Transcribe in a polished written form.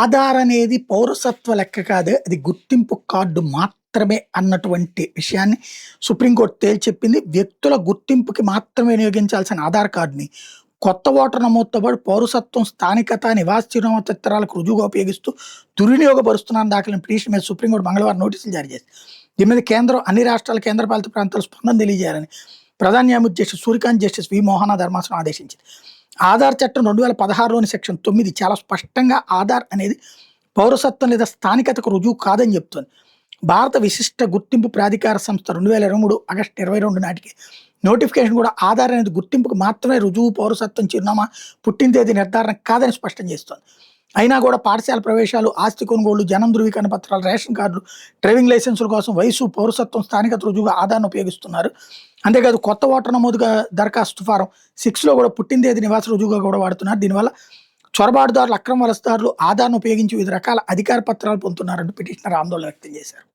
ఆధార్ అనేది పౌరసత్వ లెక్క కాదు. అది గుర్తింపు కార్డు మాత్రమే అన్నటువంటి విషయాన్ని సుప్రీంకోర్టు తేల్చి చెప్పింది. వ్యక్తుల గుర్తింపుకి మాత్రమే వినియోగించాల్సిన ఆధార్ కార్డుని కొత్త ఓటర్ నమోదుతో పాటు పౌరసత్వం, స్థానికత, నివాస చిరునామా చిత్రాలకు రుజువుగా ఉపయోగిస్తూ దుర్వినియోగపరుస్తున్నారని దాఖలైన పిటిషన్ మీద సుప్రీంకోర్టు మంగళవారం నోటీసులు జారీ చేసింది. దీని మీద కేంద్రం, అన్ని రాష్ట్రాల కేంద్రపాలిత ప్రాంతాలు స్పందన తెలియజేయాలని ప్రధాన న్యాయమూర్తి జస్టిస్ సూర్యకాంత్, జస్టిస్ వి మోహన ధర్మాసనం ఆదేశించింది. ఆధార్ చట్టం 2016లోని సెక్షన్ 9 చాలా స్పష్టంగా ఆధార్ అనేది పౌరసత్వం లేదా స్థానికతకు రుజువు కాదని చెప్తుంది. భారత విశిష్ట గుర్తింపు ప్రాధికార సంస్థ 2023 ఆగస్టు 22 నాటికి నోటిఫికేషన్ కూడా ఆధార్ అనేది గుర్తింపుకు మాత్రమే రుజువు, పౌరసత్వం, చిరునామా, పుట్టిన తేదీ నిర్ధారణ కాదని స్పష్టం చేస్తోంది. అయినా కూడా పాఠశాల ప్రవేశాలు, ఆస్తి కొనుగోళ్లు, జనం ధృవీకరణ పత్రాలు, రేషన్ కార్డులు, డ్రైవింగ్ లైసెన్సుల కోసం వయసు, పౌరసత్వం, స్థానికత రుజువుగా ఆధార్ను ఉపయోగిస్తున్నారు. అంతేకాదు కొత్త ఓటర్ నమోదుగా దరఖాస్తు ఫారం 6లో కూడా పుట్టిన తేదీ, నివాస రుజువుగా కూడా వాడుతున్నారు. దీనివల్ల చొరబాటుదారులు, అక్రమ వలసదారులు ఆధార్ను ఉపయోగించి వివిధ రకాల అధికార పత్రాలు పొందుతున్నారంటూ పిటిషనర్ ఆందోళన వ్యక్తం చేశారు.